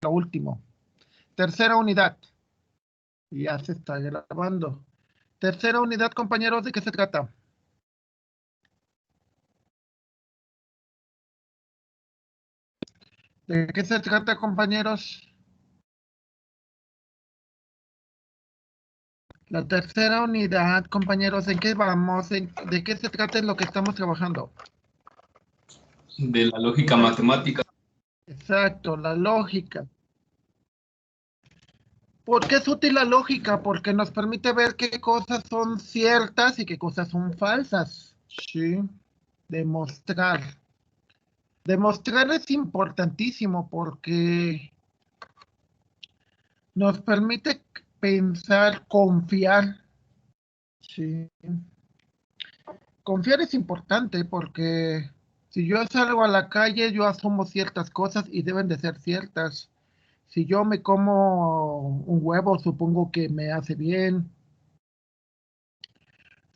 lo último. Tercera unidad. Ya se está grabando. Tercera unidad, compañeros, ¿de qué se trata? ¿De qué se trata, compañeros? La tercera unidad, compañeros, ¿en qué vamos? ¿De qué se trata en lo que estamos trabajando? De la lógica matemática. Exacto, la lógica. ¿Por qué es útil la lógica? Porque nos permite ver qué cosas son ciertas y qué cosas son falsas. Sí, demostrar. Demostrar es importantísimo porque nos permite pensar, confiar. Sí. Confiar es importante porque si yo salgo a la calle, yo asumo ciertas cosas y deben de ser ciertas. Si yo me como un huevo, supongo que me hace bien.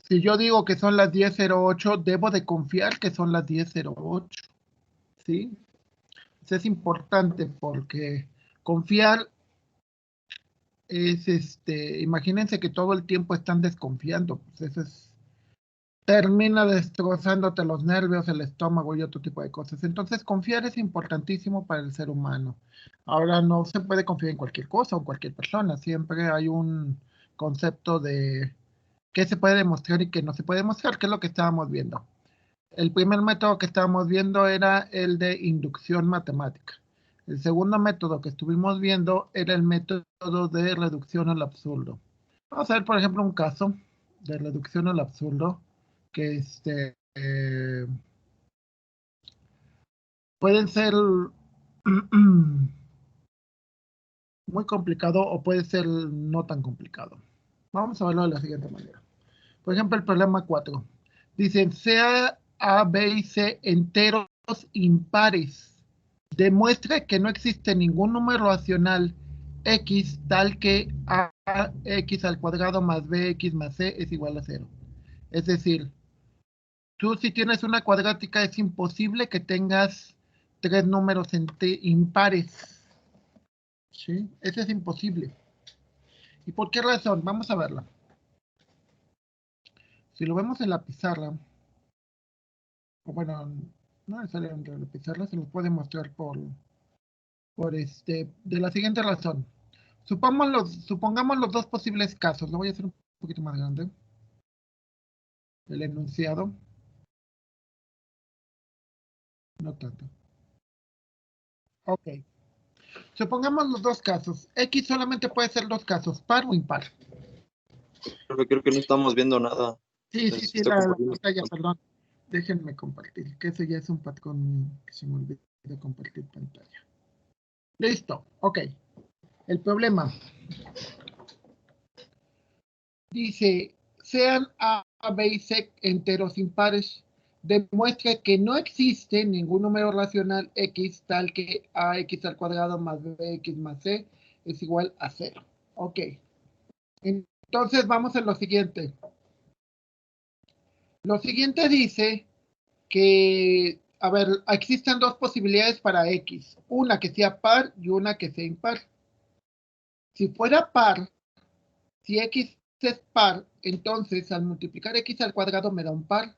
Si yo digo que son las 10:08, debo de confiar que son las 10:08. ¿Sí? Eso es importante porque confiar es, imagínense que todo el tiempo están desconfiando. Pues eso termina destrozándote los nervios, el estómago y otro tipo de cosas. Entonces, confiar es importantísimo para el ser humano. Ahora, no se puede confiar en cualquier cosa o en cualquier persona. Siempre hay un concepto de qué se puede demostrar y qué no se puede demostrar, que es lo que estábamos viendo. El primer método que estábamos viendo era el de inducción matemática. El segundo método que estuvimos viendo era el método de reducción al absurdo. Vamos a ver, por ejemplo, un caso de reducción al absurdo que pueden ser muy complicado o puede ser no tan complicado. Vamos a verlo de la siguiente manera. Por ejemplo, el problema 4. Dicen, sea A, B y C enteros impares. Demuestre que no existe ningún número racional x tal que ax al cuadrado más bx más c es igual a 0. Es decir, tú si tienes una cuadrática es imposible que tengas tres números impares. ¿Sí? Eso es imposible. ¿Y por qué razón? Vamos a verla. Si lo vemos en la pizarra, o bueno, no necesariamente en la pizarra, se los puede mostrar de la siguiente razón. Supongamos los dos posibles casos. Lo voy a hacer un poquito más grande. El enunciado. No tanto. Ok. Supongamos los dos casos. X solamente puede ser dos casos, par o impar. Creo que no estamos viendo nada. Sí, la pantalla, perdón. Déjenme compartir, que ese ya es un patrón que se me olvidó de compartir pantalla. Listo, ok. El problema dice, sean A, B y C enteros impares, demuestra que no existe ningún número racional X tal que AX al cuadrado más BX más C es igual a 0. Ok. Entonces vamos a lo siguiente. Lo siguiente dice que, a ver, existen dos posibilidades para X. Una que sea par y una que sea impar. Si fuera par, si X es par, entonces al multiplicar X al cuadrado me da un par.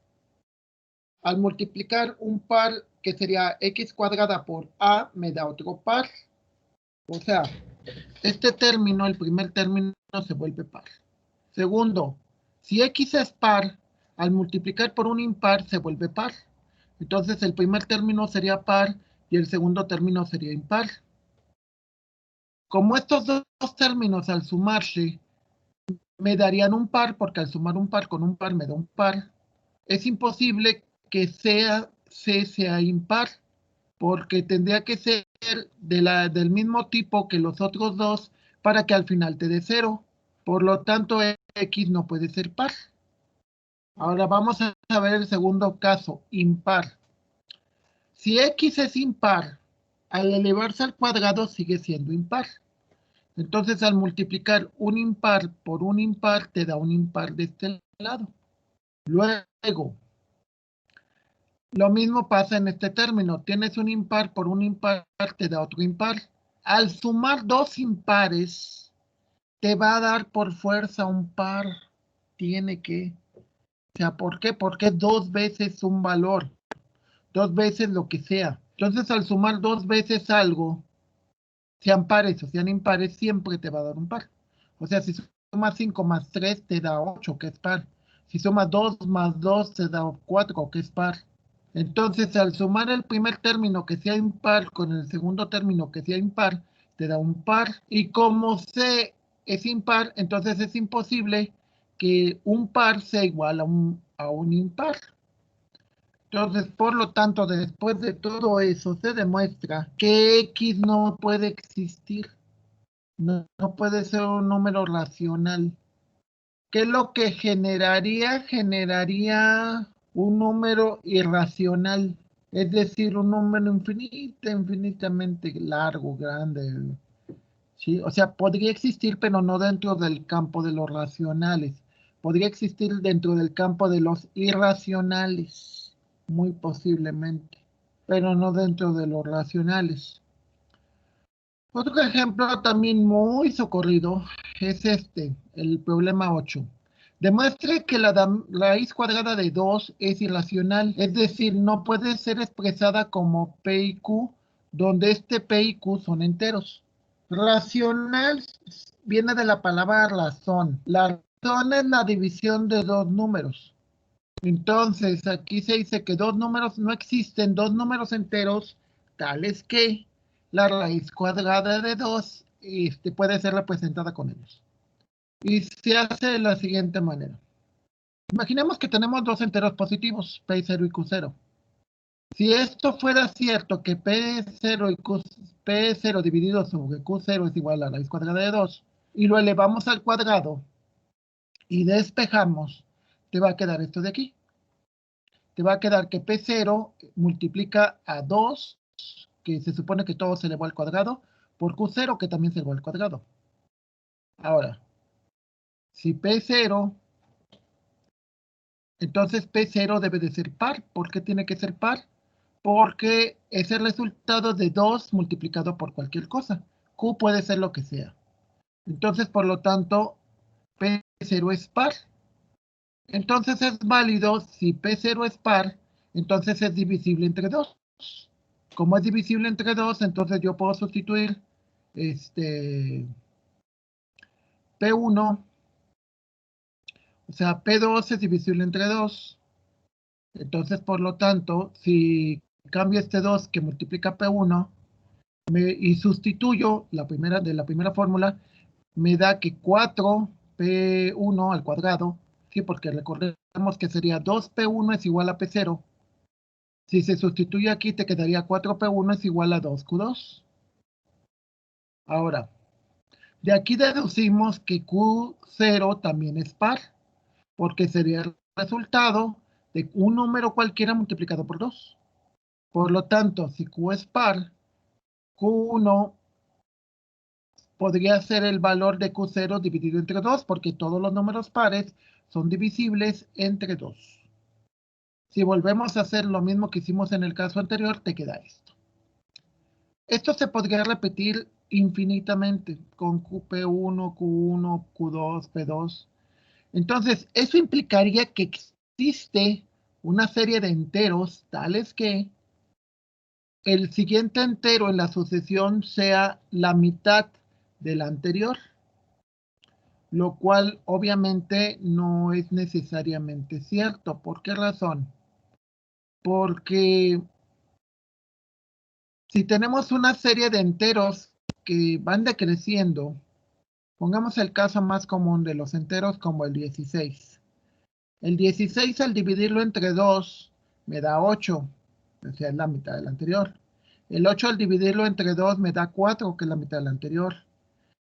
Al multiplicar un par que sería X cuadrada por A me da otro par. O sea, este término, el primer término, se vuelve par. Segundo, si X es par, al multiplicar por un impar se vuelve par. Entonces el primer término sería par y el segundo término sería impar. Como estos dos términos al sumarse me darían un par, porque al sumar un par con un par me da un par, es imposible que C sea impar, porque tendría que ser del mismo tipo que los otros dos para que al final te dé 0. Por lo tanto, X no puede ser par. Ahora vamos a ver el segundo caso, impar. Si X es impar, al elevarse al cuadrado sigue siendo impar. Entonces, al multiplicar un impar por un impar, te da un impar de este lado. Luego, lo mismo pasa en este término. Tienes un impar por un impar, te da otro impar. al sumar dos impares, te va a dar por fuerza un par. Tiene que. O sea, ¿por qué? Porque es dos veces un valor. Dos veces lo que sea. Entonces, al sumar dos veces algo, sean pares o sean impares, siempre te va a dar un par. O sea, si sumas 5 más 3, te da 8, que es par. Si sumas 2 más 2, te da 4, que es par. Entonces, al sumar el primer término que sea impar con el segundo término que sea impar, te da un par. Y como C es impar, entonces es imposible que un par sea igual a un impar. Entonces, por lo tanto, después de todo eso, se demuestra que X no puede existir. No puede ser un número racional. ¿Qué es lo que generaría? Generaría un número irracional. Es decir, un número infinitamente largo, grande. ¿Sí? O sea, podría existir, pero no dentro del campo de los racionales. Podría existir dentro del campo de los irracionales, muy posiblemente, pero no dentro de los racionales. Otro ejemplo también muy socorrido es el problema 8. Demuestre que la raíz cuadrada de 2 es irracional, es decir, no puede ser expresada como P y Q, donde P y Q son enteros. Racional viene de la palabra razón. La razón es la división de dos números. Entonces, aquí se dice que dos números no existen, dos números enteros, tales que la raíz cuadrada de 2 puede ser representada con ellos. Y se hace de la siguiente manera. Imaginemos que tenemos dos enteros positivos, P0 y Q0. Si esto fuera cierto, que P0 y P0 dividido sobre Q0 es igual a la raíz cuadrada de 2, y lo elevamos al cuadrado y despejamos, te va a quedar esto de aquí. Te va a quedar que P0 multiplica a 2, que se supone que todo se elevó al cuadrado, por Q0, que también se elevó al cuadrado. Ahora, si P0, entonces P0 debe de ser par. ¿Por qué tiene que ser par? Porque es el resultado de 2 multiplicado por cualquier cosa. Q puede ser lo que sea. Entonces, por lo tanto, P0 es par. Entonces es válido, si P0 es par, entonces es divisible entre 2. Como es divisible entre 2, entonces yo puedo sustituir P1, o sea, P2 es divisible entre 2. Entonces, por lo tanto, si cambio este 2 que multiplica P1 y sustituyo la primera fórmula, me da que 4P1 al cuadrado, ¿sí? Porque recordemos que sería 2P1 es igual a P0. Si se sustituye aquí, te quedaría 4P1 es igual a 2Q2. Ahora, de aquí deducimos que Q0 también es par, porque sería el resultado de un número cualquiera multiplicado por 2. Por lo tanto, si Q es par, Q1 podría ser el valor de Q0 dividido entre 2, porque todos los números pares son divisibles entre 2. Si volvemos a hacer lo mismo que hicimos en el caso anterior, te queda esto. Esto se podría repetir infinitamente con P1, Q1, Q2, P2. Entonces, eso implicaría que existe una serie de enteros tales que el siguiente entero en la sucesión sea la mitad del anterior, lo cual obviamente no es necesariamente cierto. ¿Por qué razón? Porque si tenemos una serie de enteros que van decreciendo, pongamos el caso más común de los enteros como el 16. El 16 al dividirlo entre 2 me da 8, o sea, es la mitad del anterior. El 8 al dividirlo entre 2 me da 4, que es la mitad del anterior.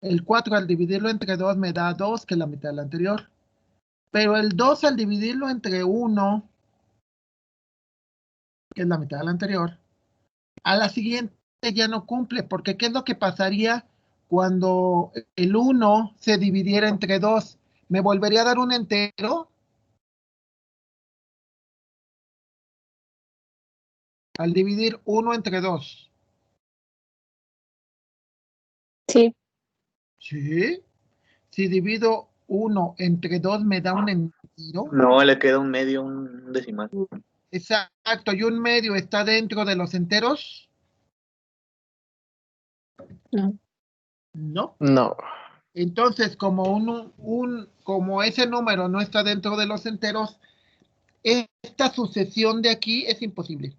El 4 al dividirlo entre 2 me da 2, que es la mitad del anterior. Pero el 2 al dividirlo entre 1, que es la mitad del anterior, a la siguiente ya no cumple, porque ¿qué es lo que pasaría cuando el 1 se dividiera entre 2? ¿Me volvería a dar un entero? Al dividir 1 entre 2. Sí. ¿Sí? Si divido 1 entre 2 me da un entero. No, le queda un medio, un decimal. Exacto, y un medio está dentro de los enteros. No. No. No. Entonces, como ese número no está dentro de los enteros, esta sucesión de aquí es imposible.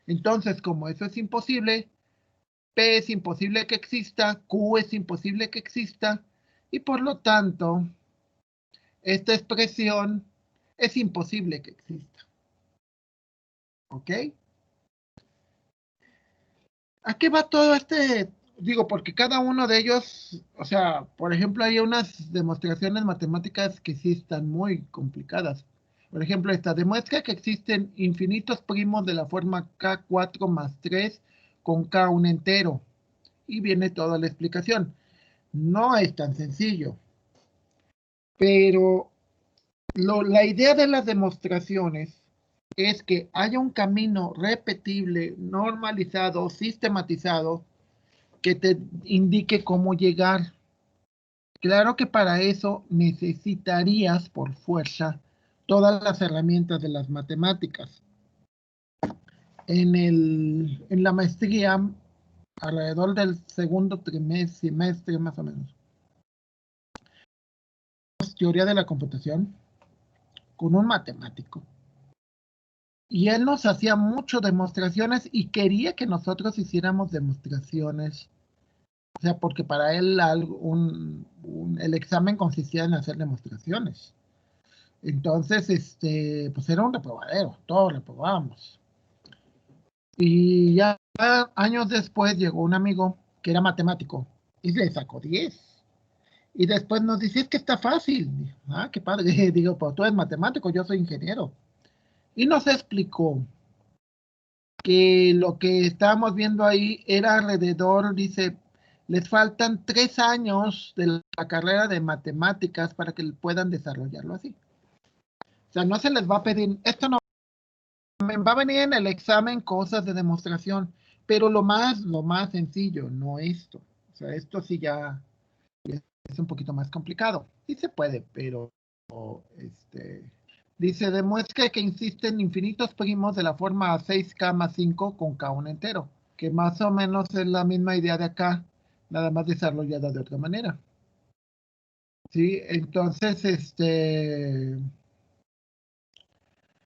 Entonces, como eso es imposible, P es imposible que exista, Q es imposible que exista, y por lo tanto, esta expresión es imposible que exista. ¿Ok? ¿A qué va todo este? Digo, porque cada uno de ellos, o sea, por ejemplo, hay unas demostraciones matemáticas que sí están muy complicadas. Por ejemplo, esta demuestra que existen infinitos primos de la forma K4 más 3 con K un entero. Y viene toda la explicación. No es tan sencillo. Pero la idea de las demostraciones es que haya un camino repetible, normalizado, sistematizado, que te indique cómo llegar. Claro que para eso necesitarías por fuerza todas las herramientas de las matemáticas. En la maestría, alrededor del segundo semestre más o menos, teoría de la computación con un matemático. Y él nos hacía mucho demostraciones y quería que nosotros hiciéramos demostraciones. O sea, porque para él el examen consistía en hacer demostraciones. Entonces, pues era un reprobadero, todos reprobábamos. Y ya años después llegó un amigo que era matemático y le sacó 10. Y después nos dice, es que está fácil. Ah, qué padre. Digo, pues tú eres matemático, yo soy ingeniero. Y nos explicó que lo que estábamos viendo ahí era alrededor, dice, les faltan 3 años de la carrera de matemáticas para que puedan desarrollarlo así. O sea, no se les va a pedir, esto no va a venir en el examen cosas de demostración, pero lo más sencillo, no esto. O sea, esto sí ya es un poquito más complicado. Sí se puede, pero dice, demuestra que existen infinitos primos de la forma 6K más 5 con K un entero, que más o menos es la misma idea de acá, nada más desarrollada de otra manera. Sí, entonces,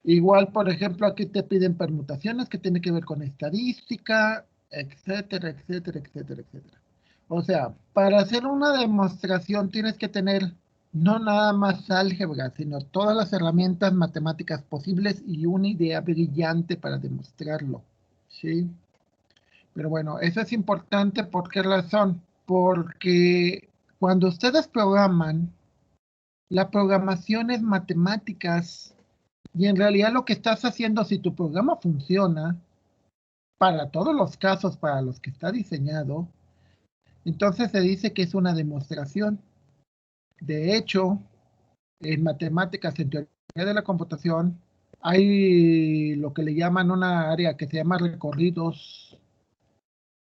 igual, por ejemplo, aquí te piden permutaciones que tienen que ver con estadística, etcétera, etcétera, etcétera, etcétera. O sea, para hacer una demostración tienes que tener no nada más álgebra, sino todas las herramientas matemáticas posibles y una idea brillante para demostrarlo. ¿Sí? Pero bueno, eso es importante. ¿Por qué razón? Porque cuando ustedes programan, la programación es matemáticas. Y en realidad lo que estás haciendo, si tu programa funciona, para todos los casos para los que está diseñado, entonces se dice que es una demostración. De hecho, en matemáticas, en teoría de la computación, hay lo que le llaman una área que se llama recorridos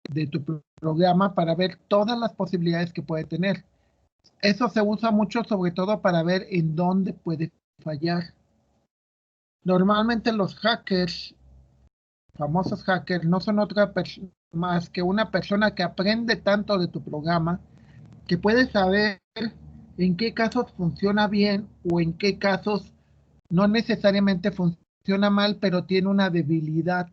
de tu programa para ver todas las posibilidades que puede tener. Eso se usa mucho sobre todo para ver en dónde puede fallar. Normalmente los hackers, famosos hackers, no son otra más que una persona que aprende tanto de tu programa que puede saber en qué casos funciona bien o en qué casos no necesariamente funciona mal, pero tiene una debilidad.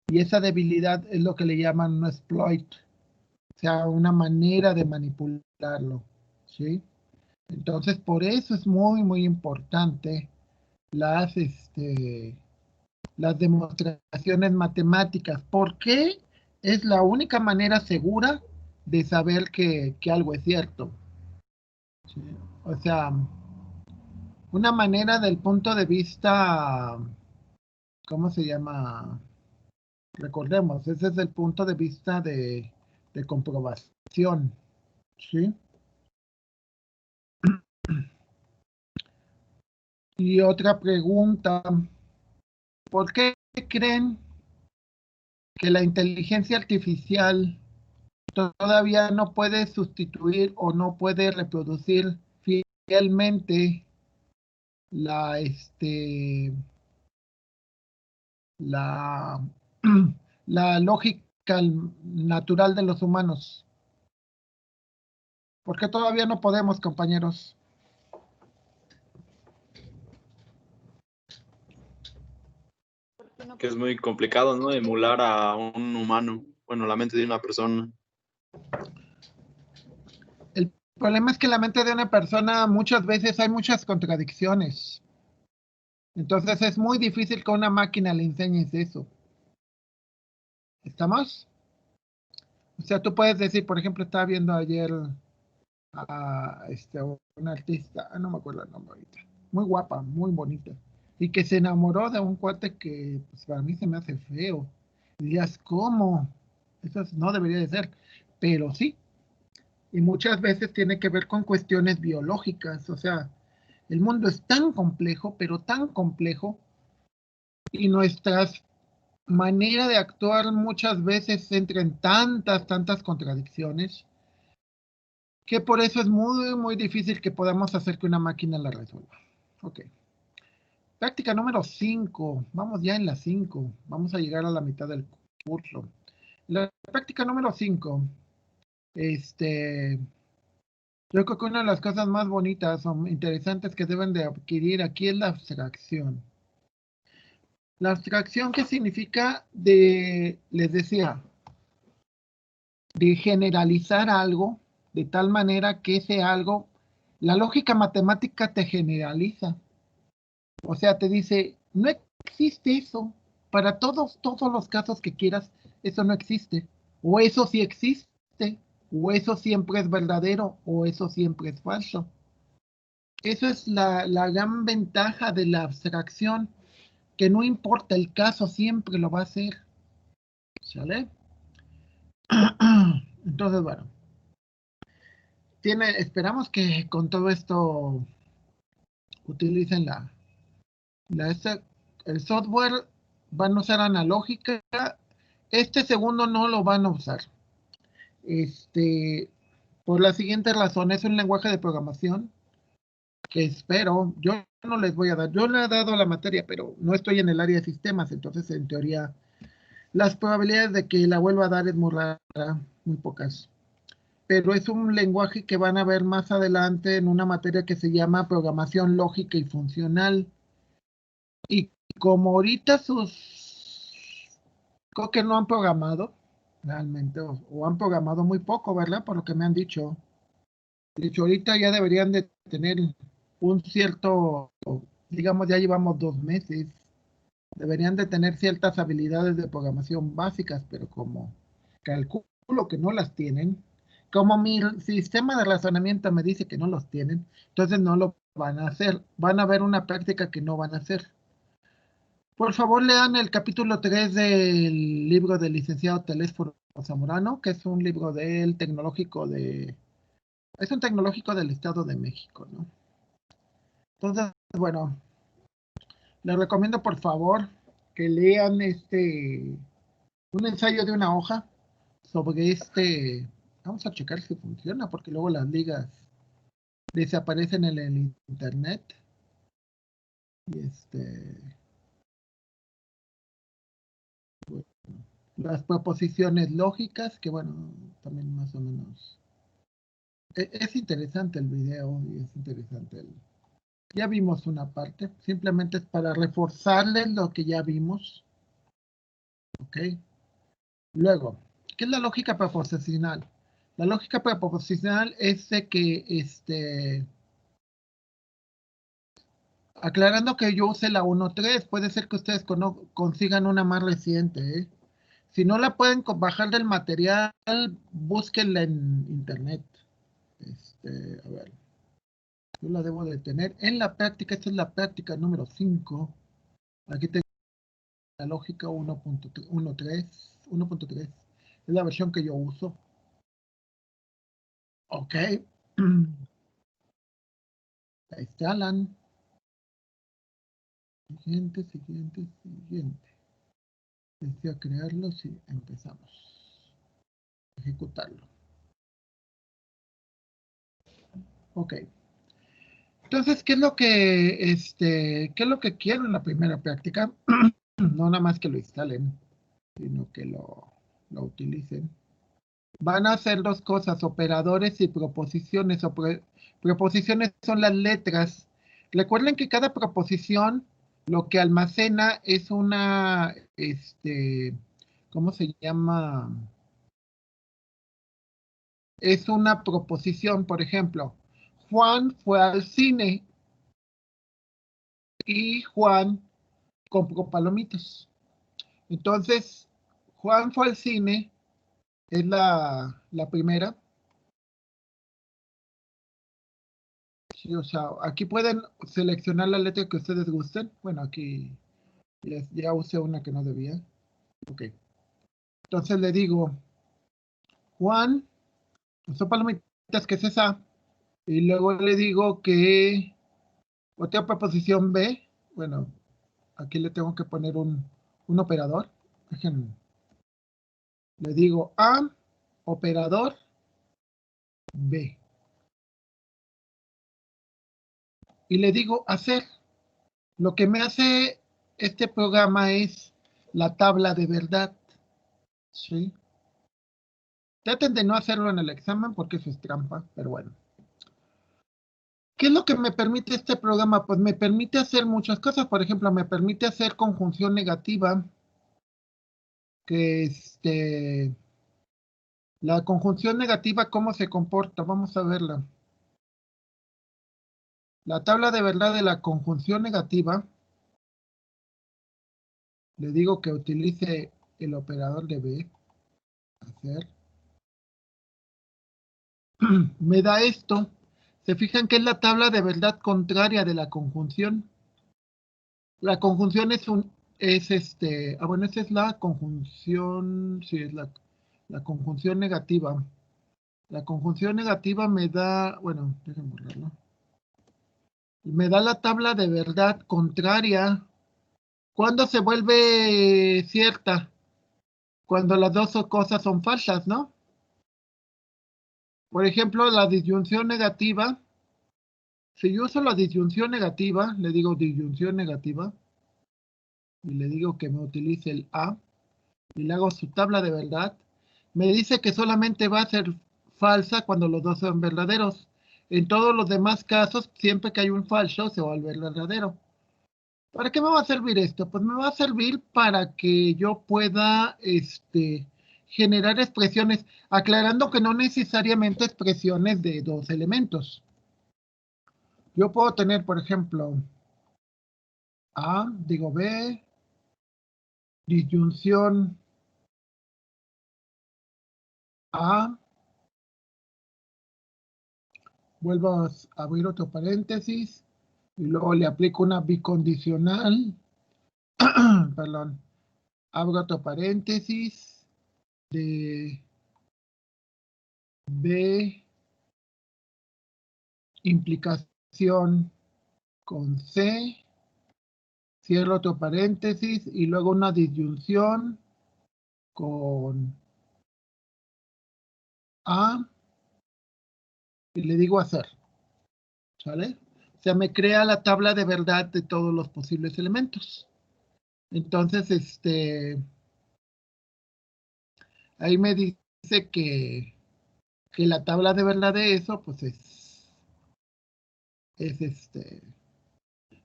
Y esa debilidad es lo que le llaman un exploit, o sea, una manera de manipularlo, ¿sí? Entonces, por eso es muy, muy importante las, las demostraciones matemáticas. ¿Por qué? Es la única manera segura de saber que algo es cierto. ¿Sí? O sea, una manera del punto de vista, ¿cómo se llama? Recordemos, ese es el punto de vista de comprobación, ¿sí? Y otra pregunta, ¿por qué creen que la inteligencia artificial todavía no puede sustituir o no puede reproducir fielmente la, la, la lógica natural de los humanos. ¿Por qué todavía no podemos, compañeros? Que es muy complicado, ¿no? Emular a un humano, bueno, la mente de una persona. El problema es que la mente de una persona muchas veces hay muchas contradicciones. Entonces es muy difícil que a una máquina le enseñes eso. ¿Estamos? O sea, tú puedes decir, por ejemplo, estaba viendo ayer a una artista, no me acuerdo el nombre ahorita, muy guapa, muy bonita, y que se enamoró de un cuate que pues, para mí se me hace feo. Y dirías, ¿cómo? Eso no debería de ser, pero sí, y muchas veces tiene que ver con cuestiones biológicas, o sea, el mundo es tan complejo, pero tan complejo, y nuestras manera de actuar muchas veces entra en tantas contradicciones, que por eso es muy difícil que podamos hacer que una máquina la resuelva. Ok. Práctica número 5. Vamos ya en la 5. Vamos a llegar a la mitad del curso. La práctica número 5. Yo creo que una de las cosas más bonitas o interesantes que deben de adquirir aquí es la abstracción. La abstracción, ¿qué significa? Les decía, de generalizar algo de tal manera que ese algo, la lógica matemática te generaliza. O sea, te dice, no existe eso. Para todos los casos que quieras, eso no existe. O eso sí existe. O eso siempre es verdadero. O eso siempre es falso. Eso es la gran ventaja de la abstracción, que no importa el caso, siempre lo va a hacer. ¿Sale? Entonces, bueno. Esperamos que con todo esto utilicen el software, van a usar analógica. Este segundo no lo van a usar. Por la siguiente razón, es un lenguaje de programación que espero, yo no les voy a dar, yo le he dado la materia, pero no estoy en el área de sistemas, entonces en teoría las probabilidades de que la vuelva a dar es muy rara, muy pocas. Pero es un lenguaje que van a ver más adelante en una materia que se llama programación lógica y funcional. Y como ahorita creo que no han programado realmente, o han programado muy poco, ¿verdad? Por lo que me han dicho. De hecho, ahorita ya deberían de tener un cierto, digamos, ya llevamos 2 meses, deberían de tener ciertas habilidades de programación básicas, pero como calculo que no las tienen, como mi sistema de razonamiento me dice que no los tienen, entonces no lo van a hacer. Van a ver una práctica que no van a hacer. Por favor, lean el capítulo 3 del libro del licenciado Telésforo Zamorano, que es un libro del tecnológico es un tecnológico del Estado de México, ¿no? Entonces, bueno, les recomiendo por favor que lean un ensayo de una hoja sobre vamos a checar si funciona, porque luego las ligas desaparecen en el internet. Y las proposiciones lógicas, que bueno, también más o menos. Es interesante el video y es interesante ya vimos una parte, simplemente es para reforzarles lo que ya vimos. Ok. Luego, ¿qué es la lógica proposicional? La lógica proposicional es de que, aclarando que yo use la 1.3, puede ser que ustedes consigan una más reciente, ¿eh? Si no la pueden bajar del material, búsquenla en internet. A ver, yo la debo de tener en la práctica. Esta es la práctica número 5. Aquí tengo la lógica 1.3. Es la versión que yo uso. Ok. La instalan. Siguiente. Desea crearlo, sí, empezamos. ejecutarlo. Ok. Entonces, ¿qué es lo que quiero en la primera práctica? No nada más que lo instalen, sino que lo utilicen. Van a hacer dos cosas, operadores y proposiciones. Proposiciones son las letras. Recuerden que cada proposición lo que almacena es una, ¿cómo se llama? Es una proposición, por ejemplo. Juan fue al cine y Juan compró palomitas. Entonces, Juan fue al cine, es la primera. Sí, o sea, aquí pueden seleccionar la letra que ustedes gusten. Bueno, aquí ya usé una que no debía. Ok. Entonces le digo, Juan, usó palomitas, que es esa. Y luego le digo que otra proposición B. Bueno, aquí le tengo que poner un operador. Déjenme. Le digo A, operador B. Y le digo hacer. Lo que me hace este programa es la tabla de verdad. ¿Sí? Traten de no hacerlo en el examen porque eso es trampa, pero bueno. ¿Qué es lo que me permite este programa? Pues me permite hacer muchas cosas. Por ejemplo, me permite hacer conjunción negativa, que la conjunción negativa, ¿cómo se comporta? Vamos a verla. La tabla de verdad de la conjunción negativa, le digo que utilice el operador de B, hacer. Me da esto. ¿Se fijan que es la tabla de verdad contraria de la conjunción? La conjunción bueno, esa es la conjunción, sí, es la conjunción negativa. La conjunción negativa me da, bueno, déjenme borrarlo. Me da la tabla de verdad contraria. ¿Cuándo se vuelve cierta? Cuando las dos cosas son falsas, ¿no? Por ejemplo, la disyunción negativa. Si yo uso la disyunción negativa, le digo disyunción negativa, y le digo que me utilice el A, y le hago su tabla de verdad, me dice que solamente va a ser falsa cuando los dos son verdaderos. En todos los demás casos, siempre que hay un falso, se va a volver verdadero. ¿Para qué me va a servir esto? Pues me va a servir para que yo pueda generar expresiones, aclarando que no necesariamente expresiones de dos elementos. Yo puedo tener, por ejemplo, A, digo B, disyunción A, vuelvo a abrir otro paréntesis, y luego le aplico una bicondicional, perdón, abro otro paréntesis de B, implicación con C, cierro otro paréntesis y luego una disyunción con A y le digo hacer, ¿sale? O sea, me crea la tabla de verdad de todos los posibles elementos. Entonces, ahí me dice que la tabla de verdad de eso, pues es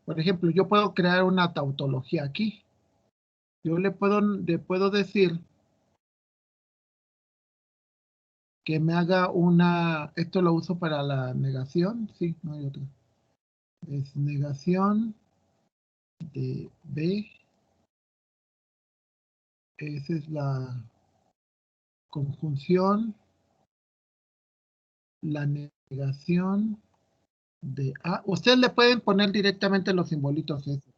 por ejemplo, yo puedo crear una tautología aquí. Yo le puedo decir que me haga esto lo uso para la negación, sí, no hay otra. Es negación de B, esa es la conjunción, la negación de A. Ustedes le pueden poner directamente los simbolitos esos.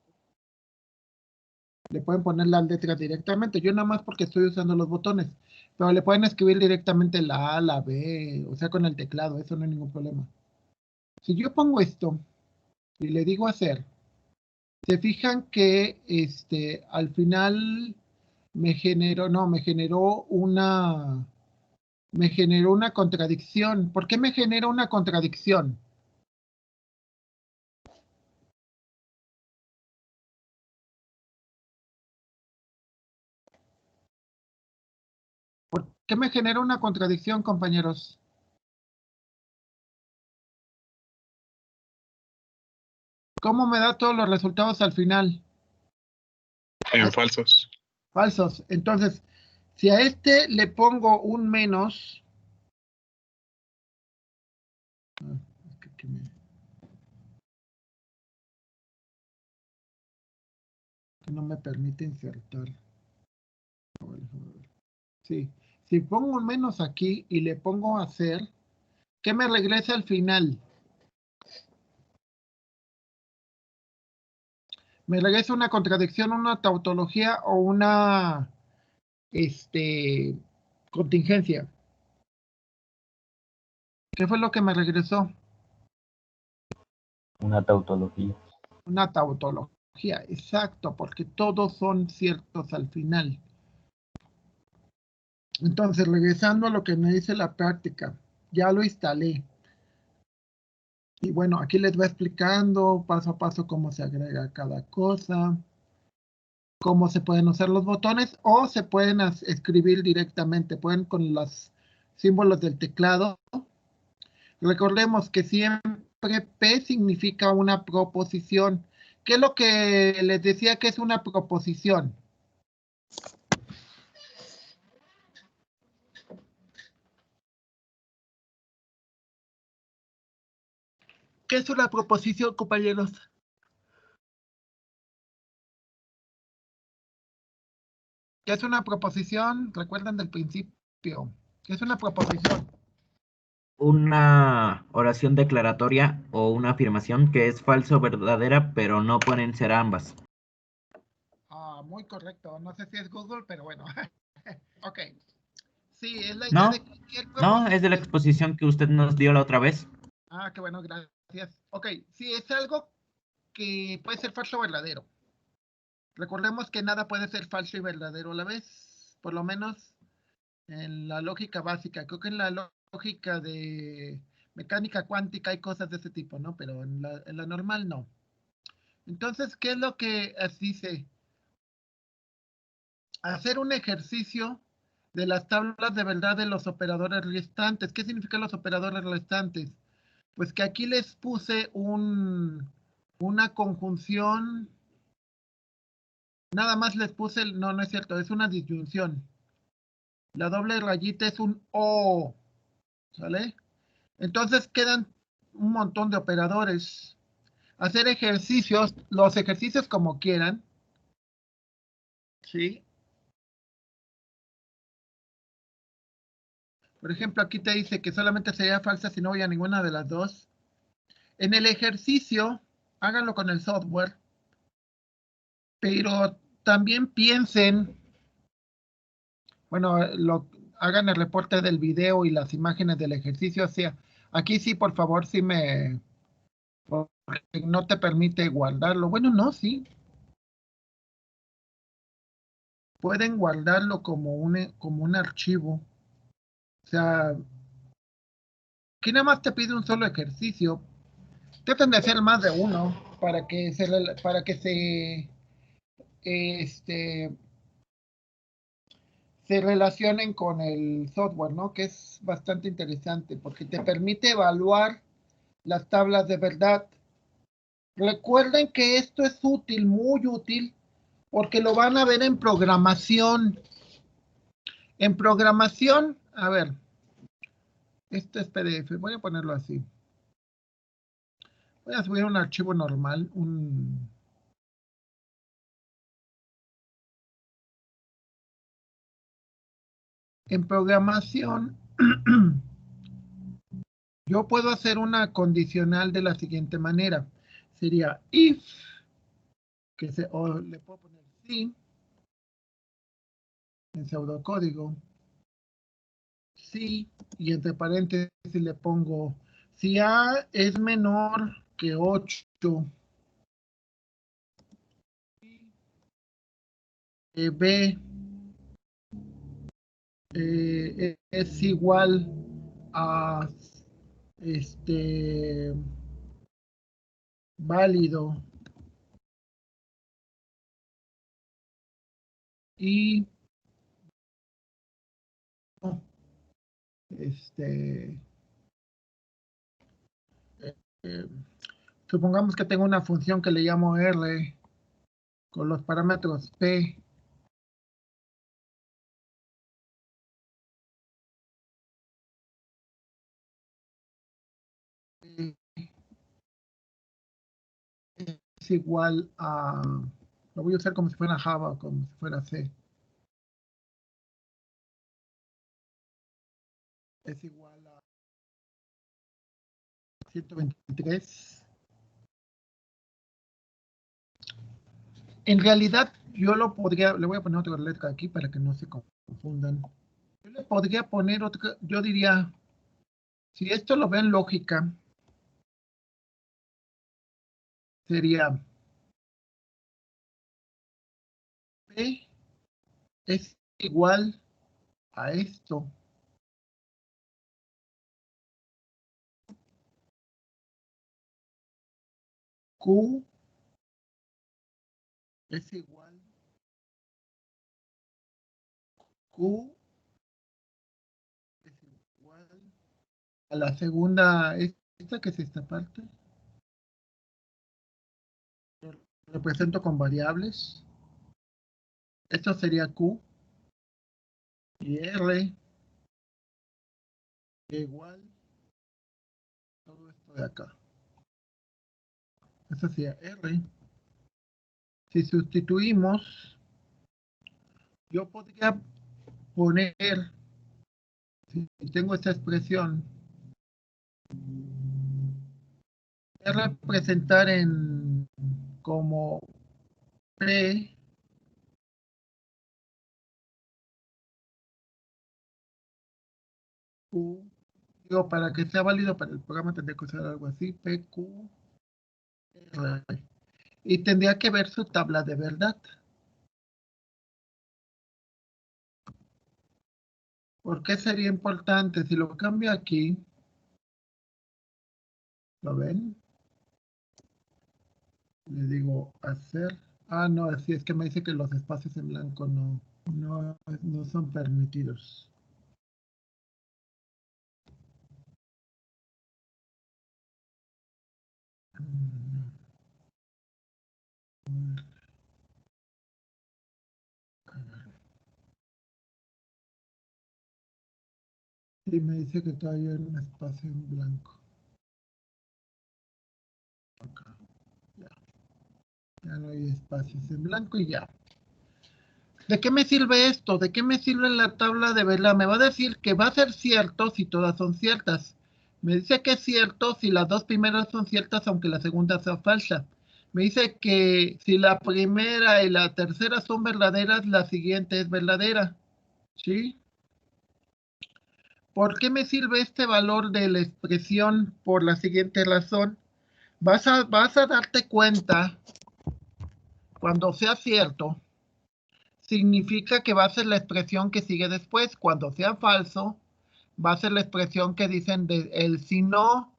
Le pueden poner las letras directamente. Yo nada más porque estoy usando los botones. Pero le pueden escribir directamente la A, la B, o sea, con el teclado. Eso no hay ningún problema. Si yo pongo esto y le digo hacer, se fijan que al final me generó una me generó una contradicción. ¿Por qué me genera una contradicción? ¿Por qué me genera una contradicción, compañeros? ¿Cómo me da todos los resultados al final? En falsos. Falsos. Entonces, si a este le pongo un menos, que no me permite insertar. Sí. Si pongo un menos aquí y le pongo hacer, ¿qué me regresa al final? Me regresa una contradicción, una tautología o una contingencia. ¿Qué fue lo que me regresó? Una tautología. Una tautología, exacto, porque todos son ciertos al final. Entonces, regresando a lo que me dice la práctica, ya lo instalé. Y bueno, aquí les va explicando paso a paso cómo se agrega cada cosa, cómo se pueden usar los botones o se pueden escribir directamente, pueden con los símbolos del teclado. Recordemos que siempre P significa una proposición. ¿Qué es lo que les decía que es una proposición? ¿Qué es una proposición, compañeros? ¿Qué es una proposición? Recuerden del principio. ¿Qué es una proposición? Una oración declaratoria o una afirmación que es falsa o verdadera, pero no pueden ser ambas. Muy correcto. No sé si es Google, pero bueno. Ok. Sí, es la idea No, de cualquier no, es de la proposición. exposición que usted nos dio la otra vez. Qué bueno, gracias. Ok, sí, es algo que puede ser falso o verdadero. Recordemos que nada puede ser falso y verdadero a la vez, por lo menos en la lógica básica. Creo que en la lógica de mecánica cuántica hay cosas de ese tipo, ¿no? Pero en la normal no. Entonces, ¿qué es lo que dice? Hacer un ejercicio de las tablas de verdad de los operadores restantes. ¿Qué significan los operadores restantes? Pues que aquí les puse una conjunción. Nada más les puse, no es cierto, es una disyunción. La doble rayita es un O, ¿sale? Entonces quedan un montón de operadores. Hacer ejercicios, los ejercicios como quieran, ¿sí? Por ejemplo, aquí te dice que solamente sería falsa si no voy a ninguna de las dos. En el ejercicio, háganlo con el software, pero también piensen, bueno, hagan el reporte del video y las imágenes del ejercicio. O sea, aquí sí, por favor, sí porque no te permite guardarlo. Bueno, no, sí. Pueden guardarlo como un archivo. O sea, aquí nada más te pide un solo ejercicio. Traten de hacer más de uno para que este, se relacionen con el software, ¿no? Que es bastante interesante porque te permite evaluar las tablas de verdad. Recuerden que esto es útil, muy útil, porque lo van a ver en programación. En programación, a ver, esto es PDF, voy a ponerlo así. Voy a subir un archivo normal, en programación, yo puedo hacer una condicional de la siguiente manera. Sería if, o le puedo poner si, en pseudocódigo, si, y entre paréntesis le pongo, si A es menor que 8, B es igual a válido y supongamos que tengo una función que le llamo R con los parámetros P. Es igual a, lo voy a usar como si fuera Java, como si fuera C. Es igual a 123. En realidad, yo lo podría, le voy a poner otra letra aquí para que no se confundan. Yo le podría poner otra, yo diría, si esto lo ven lógica, sería P es igual a esto. Q es igual. Q es igual a la segunda, esta que es esta parte. Represento con variables. Esto sería Q y R igual todo esto de acá. Eso sería R. Si sustituimos, yo podría poner, si tengo esta expresión, representar en como P Q, digo, para que sea válido para el programa tendría que usar algo así, P, Q, R. Y tendría que ver su tabla de verdad. ¿Por qué sería importante? Si lo cambio aquí, ¿lo ven? Le digo hacer. Ah, no, así es que me dice que los espacios en blanco no son permitidos. Y me dice que todavía hay un espacio en blanco. Acá. Ya no hay espacios en blanco y ya. ¿De qué me sirve esto? ¿De qué me sirve la tabla de verdad? Me va a decir que va a ser cierto si todas son ciertas. Me dice que es cierto si las dos primeras son ciertas, aunque la segunda sea falsa. Me dice que si la primera y la tercera son verdaderas, la siguiente es verdadera. ¿Sí? ¿Por qué me sirve este valor de la expresión? Por la siguiente razón. Vas a darte cuenta, cuando sea cierto, significa que va a ser la expresión que sigue después. Cuando sea falso, va a ser la expresión que dicen de el si no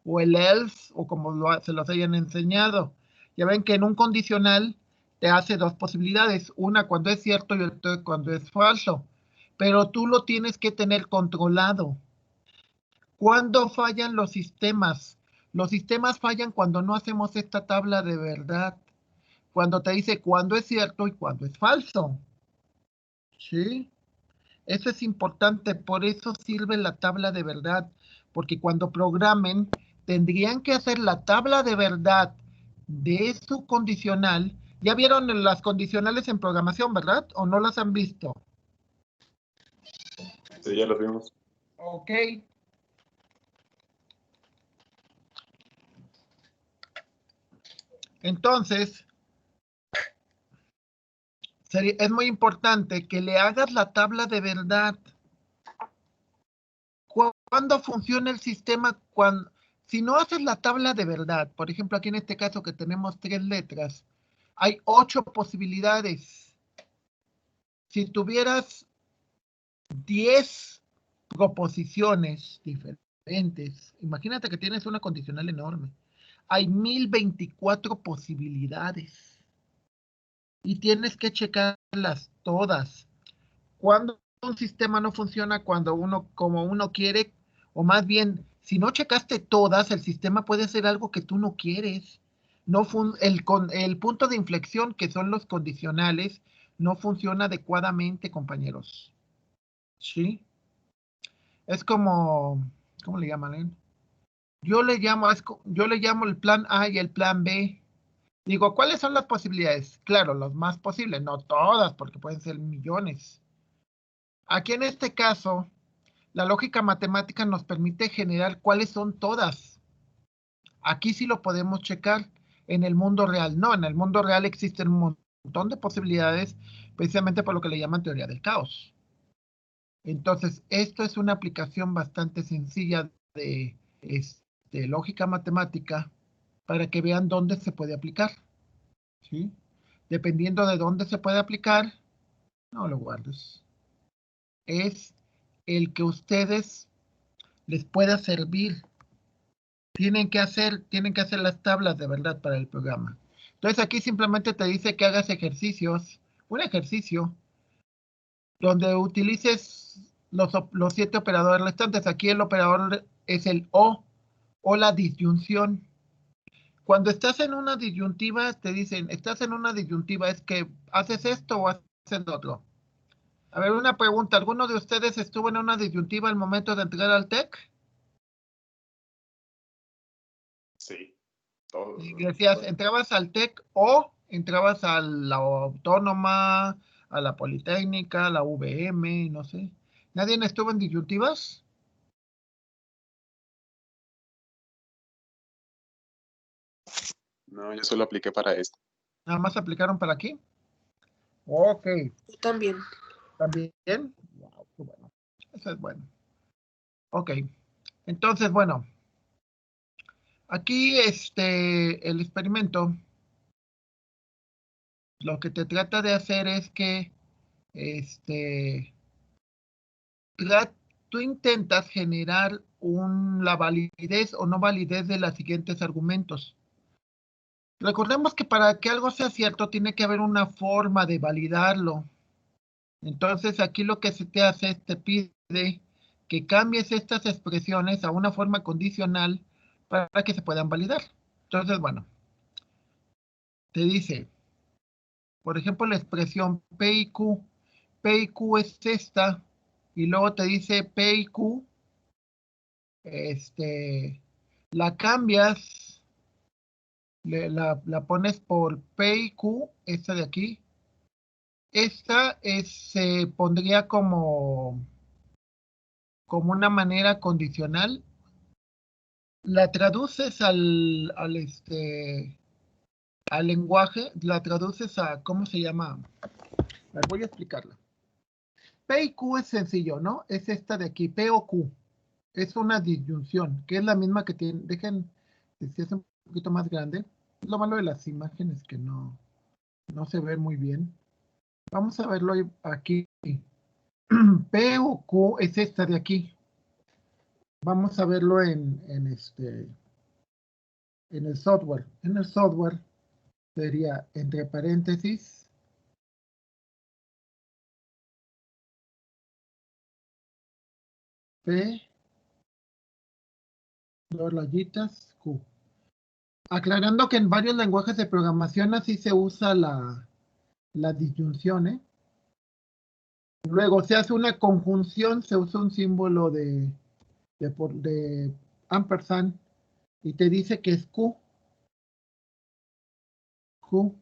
o el else o como se los hayan enseñado. Ya ven que en un condicional te hace dos posibilidades, una cuando es cierto y otra cuando es falso, pero tú lo tienes que tener controlado. ¿Cuándo fallan los sistemas? Los sistemas fallan cuando no hacemos esta tabla de verdad, cuando te dice cuándo es cierto y cuándo es falso. ¿Sí? Eso es importante, por eso sirve la tabla de verdad, porque cuando programen tendrían que hacer la tabla de verdad de su condicional. Ya vieron las condicionales en programación, ¿verdad? ¿O no las han visto? Sí, ya lo vimos. Ok. Entonces, es muy importante que le hagas la tabla de verdad. ¿Cuándo funciona el sistema? Si no haces la tabla de verdad, por ejemplo, aquí en este caso que tenemos 3 letras, hay 8 posibilidades. Si tuvieras 10 proposiciones diferentes. Imagínate que tienes una condicional enorme. Hay 1024 posibilidades. Y tienes que checarlas todas. Cuando un sistema no funciona como uno quiere, o más bien, si no checaste todas, el sistema puede hacer algo que tú no quieres. El punto de inflexión, que son los condicionales, no funciona adecuadamente, compañeros. ¿Sí? Es como, ¿cómo le llaman? Yo le llamo el plan A y el plan B. Digo, ¿cuáles son las posibilidades? Claro, los más posibles, no todas, porque pueden ser millones. Aquí en este caso, la lógica matemática nos permite generar cuáles son todas. Aquí sí lo podemos checar. En el mundo real no. En el mundo real existen un montón de posibilidades, precisamente por lo que le llaman teoría del caos. Entonces, esto es una aplicación bastante sencilla de lógica matemática para que vean dónde se puede aplicar. ¿Sí? Dependiendo de dónde se puede aplicar, no lo guardes. Es el que ustedes les pueda servir. Tienen que hacer las tablas de verdad para el programa. Entonces aquí simplemente te dice que hagas ejercicios, un ejercicio donde utilices los 7 operadores restantes. Aquí el operador es el o la disyunción. Cuando estás en una disyuntiva, te dicen, estás en una disyuntiva, es que haces esto o haces lo otro. A ver, una pregunta, ¿alguno de ustedes estuvo en una disyuntiva al momento de entrar al TEC? Sí, todos. Y decías, ¿entrabas al TEC o entrabas a la Autónoma, a la Politécnica, a la UVM, no sé? ¿Nadie estuvo en disyuntivas? No, yo solo apliqué para esto. ¿Nada más aplicaron para aquí? Ok. Yo también. ¿También? Wow, qué bueno. Eso es bueno. Ok. Entonces, bueno. Aquí, el experimento, lo que te trata de hacer es que, tú intentas generar la validez o no validez de los siguientes argumentos. Recordemos que para que algo sea cierto tiene que haber una forma de validarlo. Entonces aquí lo que se te hace es te pide que cambies estas expresiones a una forma condicional para que se puedan validar. Entonces, bueno, te dice, por ejemplo, la expresión P y Q. P y Q es esta, y luego te dice P y Q, la cambias, la pones por P y Q, esta de aquí. Esta se pondría como una manera condicional. La traduces al lenguaje, la traduces a, ¿cómo se llama? A ver, voy a explicarla. P y Q es sencillo, ¿no? Es esta de aquí, P o Q. Es una disyunción, que es la misma que tiene. Dejen que se hace un poquito más grande. Lo malo de las imágenes que no se ve muy bien. Vamos a verlo aquí. P o Q es esta de aquí. Vamos a verlo en el software. En el software sería entre paréntesis P, 2 rayitas, Q. Aclarando que en varios lenguajes de programación así se usa la disyunción, ¿eh? Luego se hace una conjunción, se usa un símbolo de ampersand y te dice que es Q. Q.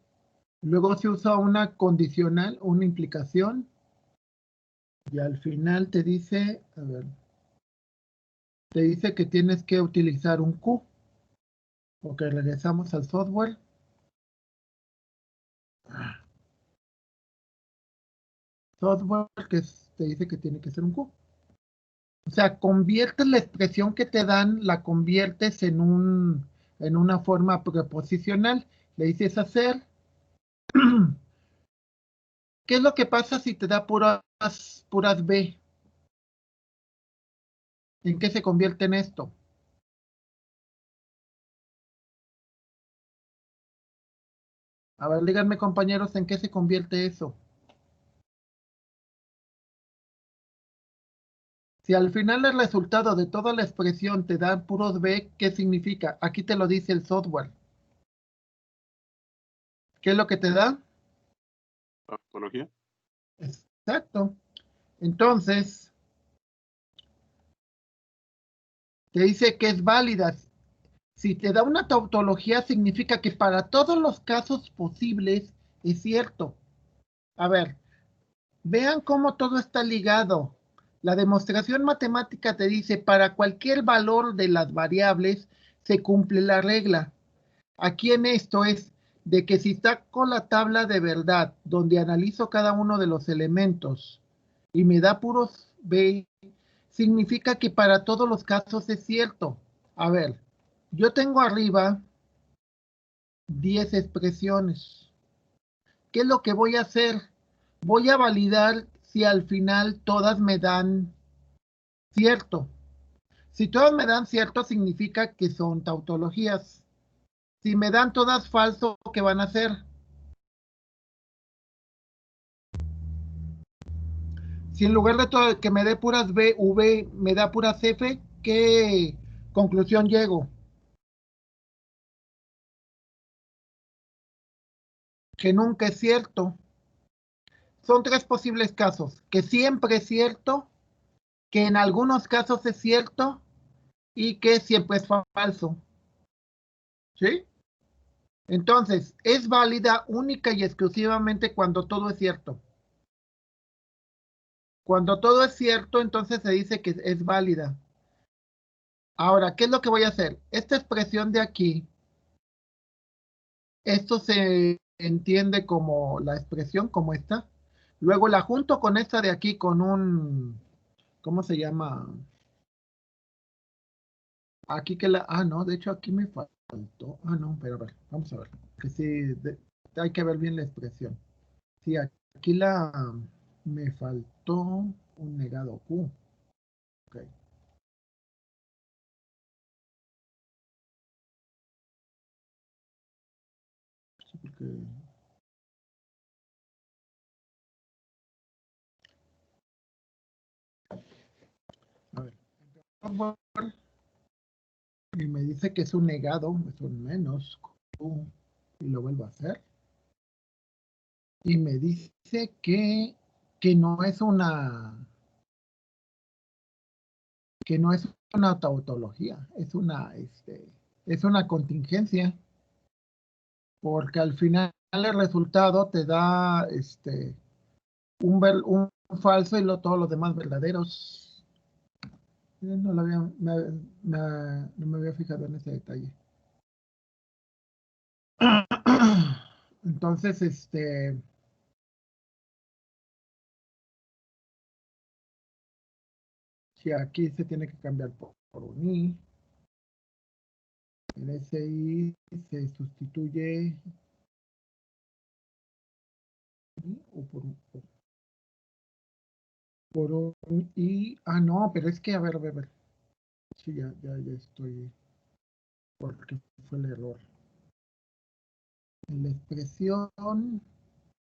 Luego se usa una condicional, una implicación. Y al final te dice, a ver, te dice que tienes que utilizar un Q. Ok, regresamos al software. Software que te dice que tiene que ser un Q. O sea, conviertes la expresión que te dan, la conviertes en una forma preposicional. Le dices hacer. ¿Qué es lo que pasa si te da puras B? ¿En qué se convierte en esto? A ver, díganme, compañeros, ¿en qué se convierte eso? Si al final el resultado de toda la expresión te da puros B, ¿qué significa? Aquí te lo dice el software. ¿Qué es lo que te da? Tautología. Exacto. Entonces, te dice que es válida. Si te da una tautología, significa que para todos los casos posibles es cierto. A ver, vean cómo todo está ligado. La demostración matemática te dice, para cualquier valor de las variables se cumple la regla. Aquí en esto es de que si saco la tabla de verdad, donde analizo cada uno de los elementos y me da puros B, significa que para todos los casos es cierto. A ver, yo tengo arriba 10 expresiones. ¿Qué es lo que voy a hacer? Voy a validar si al final todas me dan cierto. Si todas me dan cierto, significa que son tautologías. Si me dan todas falso, ¿qué van a hacer? Si en lugar de todo que me dé puras B, V, me da puras F, ¿qué conclusión llego? Que nunca es cierto. Son tres posibles casos. Que siempre es cierto, que en algunos casos es cierto y que siempre es falso. ¿Sí? Entonces, es válida única y exclusivamente cuando todo es cierto. Cuando todo es cierto, entonces se dice que es válida. Ahora, ¿qué es lo que voy a hacer? Esta expresión de aquí, esto se entiende como la expresión, como esta. Luego la junto con esta de aquí con un, ¿cómo se llama? Aquí que la, no, de hecho aquí me faltó. No, pero a ver, vamos a ver. Que sí, hay que ver bien la expresión. Sí, aquí me faltó un negado Q. Ok. Sí, porque a ver, y me dice que es un negado, es un menos Q, y lo vuelvo a hacer. Y me dice que no es una tautología, es una contingencia, porque al final el resultado te da un falso y todos los demás verdaderos. No, no me había fijado en ese detalle. Entonces, si aquí se tiene que cambiar por un I, en ese I se sustituye o por un I. No, pero es que, a ver. Sí, ya estoy, porque fue el error. La expresión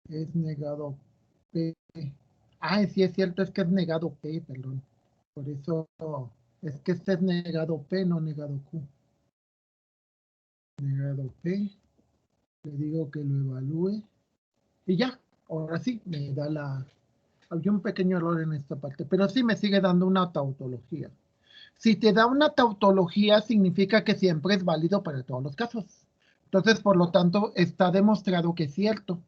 es negado P. Sí, es cierto, es que es negado P, perdón. Por eso es que este es negado P, no negado Q. Negado P. Le digo que lo evalúe. Y ya, ahora sí, me da había un pequeño error en esta parte, pero sí me sigue dando una tautología. Si te da una tautología, significa que siempre es válido para todos los casos. Entonces, por lo tanto, está demostrado que es cierto.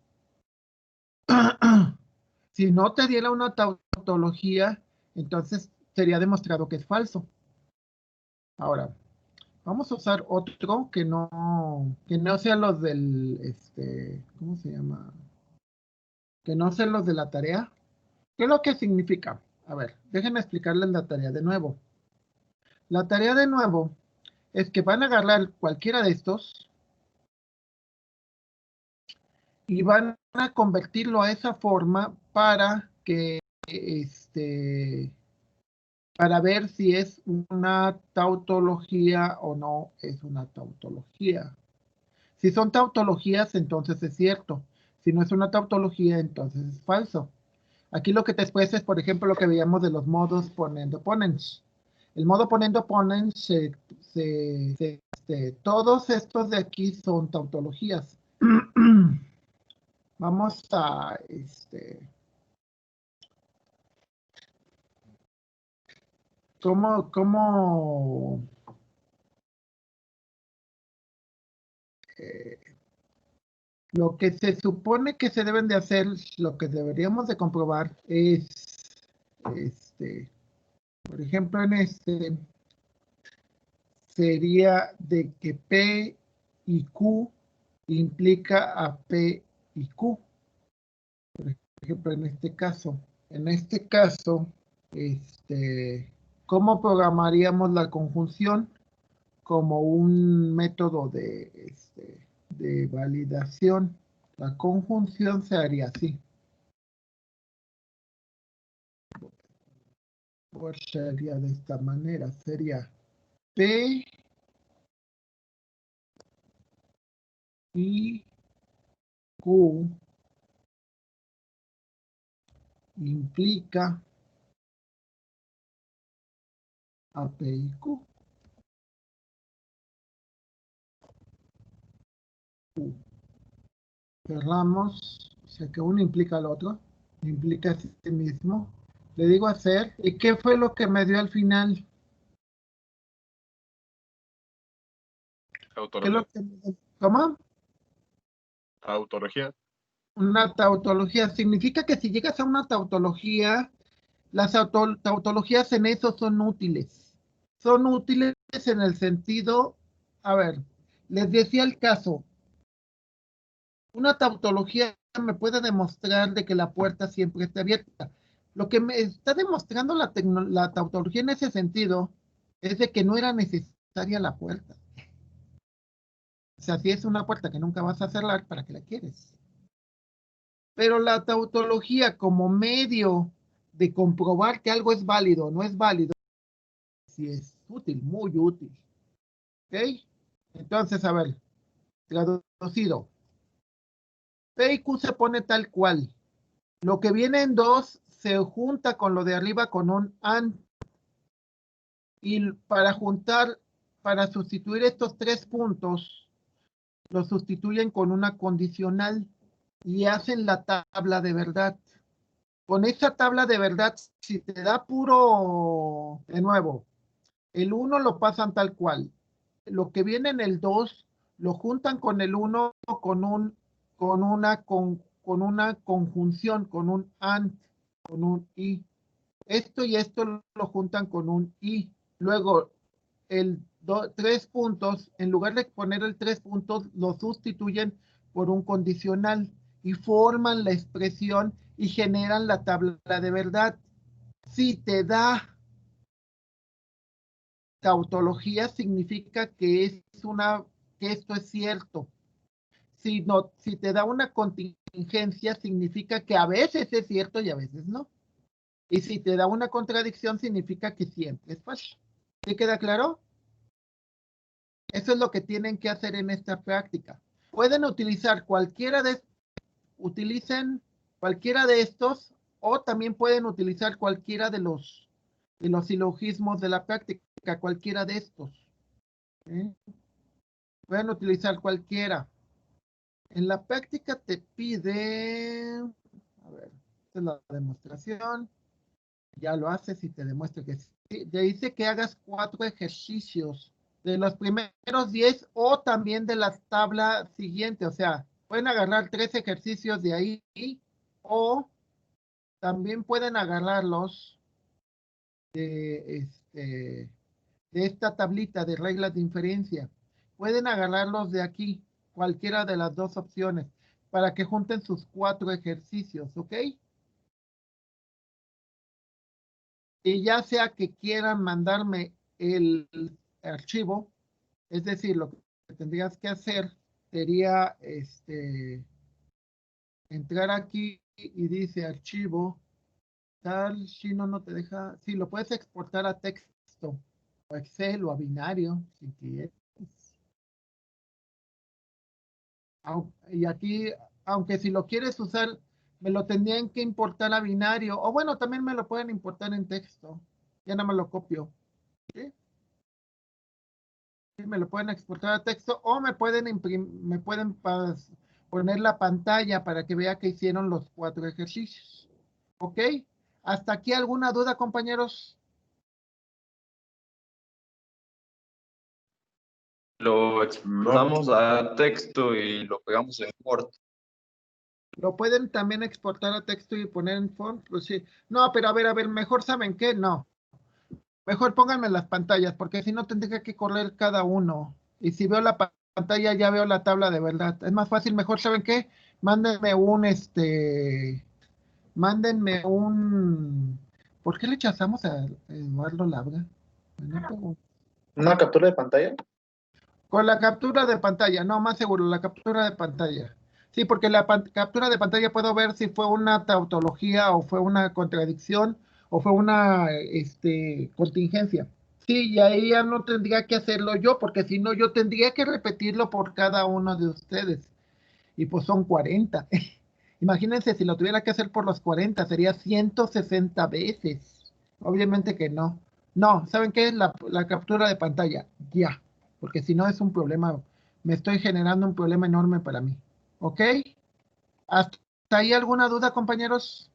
Si no te diera una tautología, entonces sería demostrado que es falso. Ahora, vamos a usar otro que no sea los del, ¿cómo se llama? Que no sean los de la tarea. ¿Qué es lo que significa? A ver, déjenme explicarles la tarea de nuevo. La tarea de nuevo es que van a agarrar cualquiera de estos y van a convertirlo a esa forma para que para ver si es una tautología o no es una tautología. Si son tautologías, entonces es cierto. Si no es una tautología, entonces es falso. Aquí lo que te expresa es, por ejemplo, lo que veíamos de los modos ponendo ponens. El modo ponendo ponens, todos estos de aquí son tautologías. Vamos a, ¿cómo lo que se supone que se deben de hacer, lo que deberíamos de comprobar es, por ejemplo, en sería de que P y Q implica a P y Q. Por ejemplo, en este caso, ¿cómo programaríamos la conjunción? Como un método de validación. La conjunción se haría así. Pues sería de esta manera. Sería P y Q implica a P y Q. Cerramos, o sea que uno implica al otro, implica a sí mismo. Le digo hacer, ¿y qué fue lo que me dio al final? ¿Qué es Tautología. lo que me dio? ¿Cómo? Tautología. Una tautología. Significa que si llegas a una tautología, las tautologías en eso son útiles. Son útiles en el sentido, a ver, les decía el caso. Una tautología me puede demostrar de que la puerta siempre está abierta. Lo que me está demostrando la tautología en ese sentido es de que no era necesaria la puerta. O sea, si es una puerta que nunca vas a cerrar, ¿para qué la quieres? Pero la tautología como medio de comprobar que algo es válido o no es válido, sí es útil, muy útil. ¿Ok? Entonces, a ver, traducido. P y Q se pone tal cual. Lo que viene en 2 se junta con lo de arriba con un AND. Y para sustituir estos 3 puntos, los sustituyen con una condicional y hacen la tabla de verdad. Con esa tabla de verdad, si te da puro, de nuevo, el 1 lo pasan tal cual. Lo que viene en el 2 lo juntan con el 1 con una conjunción, con un AND, con un I. Esto y esto lo juntan con un I. Luego, 3 puntos, en lugar de poner el 3 puntos, lo sustituyen por un condicional y forman la expresión y generan la tabla de verdad. Si te da tautología, significa que esto es cierto. Si te da una contingencia, significa que a veces es cierto y a veces no. Y si te da una contradicción, significa que siempre es falso. ¿Sí queda claro? Eso es lo que tienen que hacer en esta práctica. Pueden utilizar utilicen cualquiera de estos o también pueden utilizar cualquiera de los silogismos de la práctica, cualquiera de estos. ¿Sí? Pueden utilizar cualquiera. En la práctica te pide, a ver, esta es la demostración. Ya lo haces y te demuestra que sí. Te dice que hagas 4 ejercicios de los primeros 10 o también de la tabla siguiente. O sea, pueden agarrar 3 ejercicios de ahí o también pueden agarrarlos de esta tablita de reglas de inferencia. Pueden agarrarlos de aquí, cualquiera de las dos opciones, para que junten sus 4 ejercicios, ¿ok? Y ya sea que quieran mandarme el archivo, es decir, lo que tendrías que hacer sería entrar aquí y dice archivo, exportar, si no te deja, sí, lo puedes exportar a texto, o Excel o a binario, si quieres. Y aquí, aunque si lo quieres usar, me lo tendrían que importar a binario, o bueno, también me lo pueden importar en texto, ya nada más lo copio, ¿sí? Sí, me lo pueden exportar a texto, o me pueden poner la pantalla para que vea que hicieron los 4 ejercicios. ¿Ok? ¿Hasta aquí alguna duda, compañeros? Lo exportamos a texto y lo pegamos en Word. ¿Lo pueden también exportar a texto y poner en font? Pues sí. No, pero a ver, mejor ¿saben qué? No. Mejor pónganme las pantallas, porque si no tendría que correr cada uno. Y si veo la pantalla, ya veo la tabla de verdad. Es más fácil, mejor ¿saben qué? Mándenme un... ¿Por qué le echamos a Eduardo Labra? ¿Una captura de pantalla? Con la captura de pantalla, no, más seguro, la captura de pantalla. Sí, porque la captura de pantalla puedo ver si fue una tautología o fue una contradicción o fue una contingencia. Sí, y ahí ya no tendría que hacerlo yo, porque si no, yo tendría que repetirlo por cada uno de ustedes. Y pues son 40. Imagínense si lo tuviera que hacer por los 40, sería 160 veces. Obviamente que no. No, ¿saben qué es la captura de pantalla? Ya, porque si no es un problema, me estoy generando un problema enorme para mí. ¿Ok? ¿Hasta ahí alguna duda, compañeros?